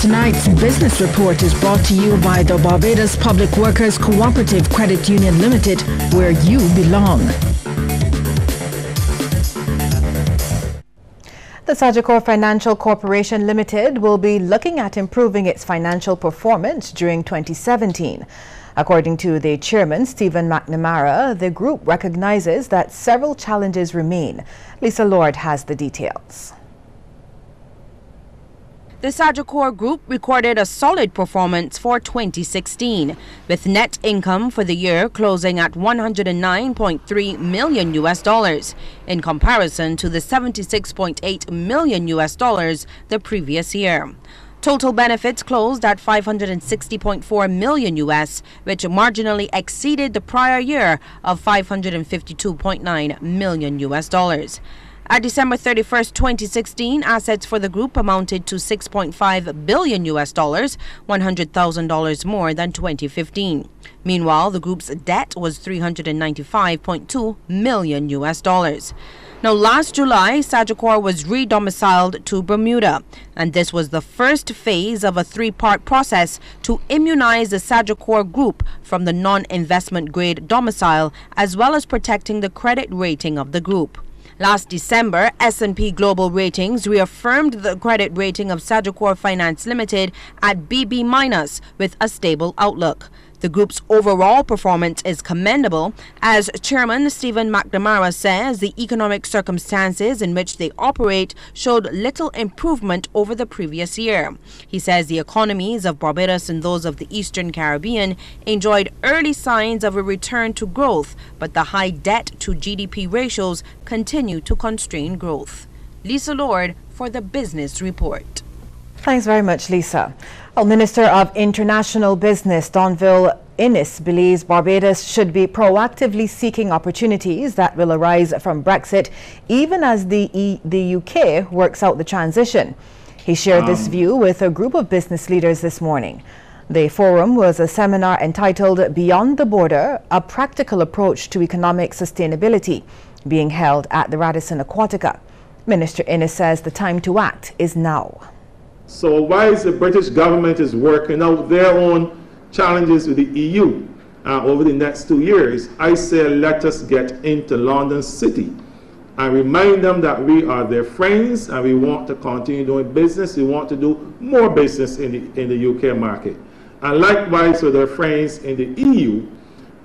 Tonight's business report is brought to you by the Barbados Public Workers Cooperative Credit Union Limited, where you belong. The Sagicor Financial Corporation Limited will be looking at improving its financial performance during 2017. According to the chairman, Stephen McNamara, the group recognizes that several challenges remain. Lisa Lord has the details. The Sagicor Group recorded a solid performance for 2016, with net income for the year closing at $109.3 million in comparison to the $76.8 million the previous year. Total benefits closed at $560.4 million, which marginally exceeded the prior year of $552.9 million. At December 31st, 2016, assets for the group amounted to $6.5 billion, $100,000 more than 2015. Meanwhile, the group's debt was $395.2 million. Now, last July, Sagicor was re-domiciled to Bermuda, and this was the first phase of a three-part process to immunize the Sagicor Group from the non-investment grade domicile, as well as protecting the credit rating of the group. Last December, S&P Global Ratings reaffirmed the credit rating of Sagicor Finance Limited at BB- with a stable outlook. The group's overall performance is commendable. As Chairman Stephen McNamara says, the economic circumstances in which they operate showed little improvement over the previous year. He says the economies of Barbados and those of the Eastern Caribbean enjoyed early signs of a return to growth, but the high debt to GDP ratios continue to constrain growth. Lisa Lord for the Business Report. Thanks very much, Lisa. Well, Minister of International Business Donville Innes believes Barbados should be proactively seeking opportunities that will arise from Brexit, even as the UK works out the transition. He shared this view with a group of business leaders this morning. The forum was a seminar entitled Beyond the Border, a Practical Approach to Economic Sustainability, being held at the Radisson Aquatica. Minister Innes says the time to act is now. So whilst the British government is working out their own challenges with the EU over the next 2 years, I say let us get into London City and remind them that we are their friends and we want to continue doing business. We want to do more business in the UK market. And likewise with their friends in the EU,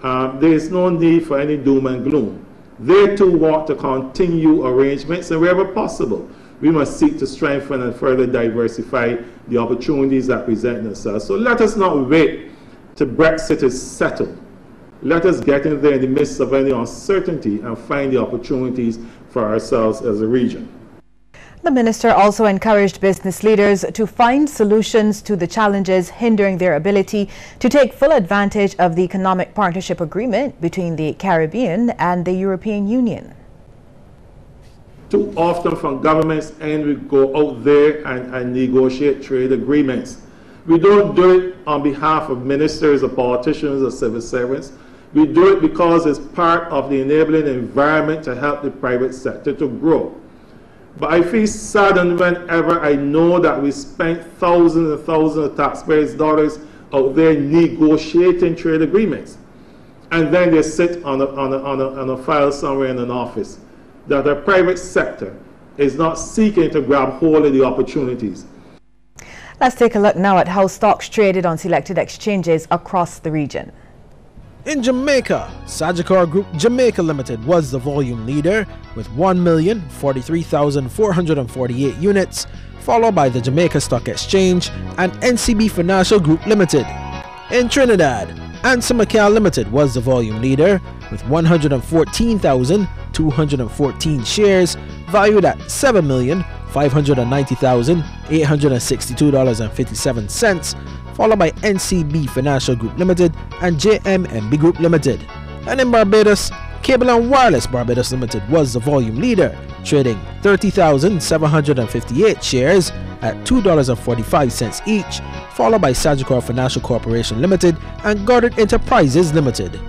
there is no need for any doom and gloom. They too want to continue arrangements, and wherever possible, we must seek to strengthen and further diversify the opportunities that present themselves. So let us not wait till Brexit is settled. Let us get in there in the midst of any uncertainty and find the opportunities for ourselves as a region. The minister also encouraged business leaders to find solutions to the challenges hindering their ability to take full advantage of the Economic Partnership Agreement between the Caribbean and the European Union. Too often from governments and we go out there and negotiate trade agreements. We don't do it on behalf of ministers or politicians or civil servants. We do it because it's part of the enabling environment to help the private sector to grow. But I feel saddened whenever I know that we spent thousands and thousands of taxpayers' dollars out there negotiating trade agreements. And then they sit on a file somewhere in an office. That the private sector is not seeking to grab hold of the opportunities. Let's take a look now at how stocks traded on selected exchanges across the region. In Jamaica, Sagicor Group Jamaica Limited was the volume leader with 1,043,448 units, followed by the Jamaica Stock Exchange and NCB Financial Group Limited. In Trinidad, Ansa Macal Limited was the volume leader with 114,214 shares valued at $7,590,862.57, followed by NCB Financial Group Limited and JMMB Group Limited. And in Barbados, Cable and Wireless Barbados Limited was the volume leader, trading 30,758 shares at $2.45 each, followed by Sagicor Financial Corporation Limited and Goddard Enterprises Limited.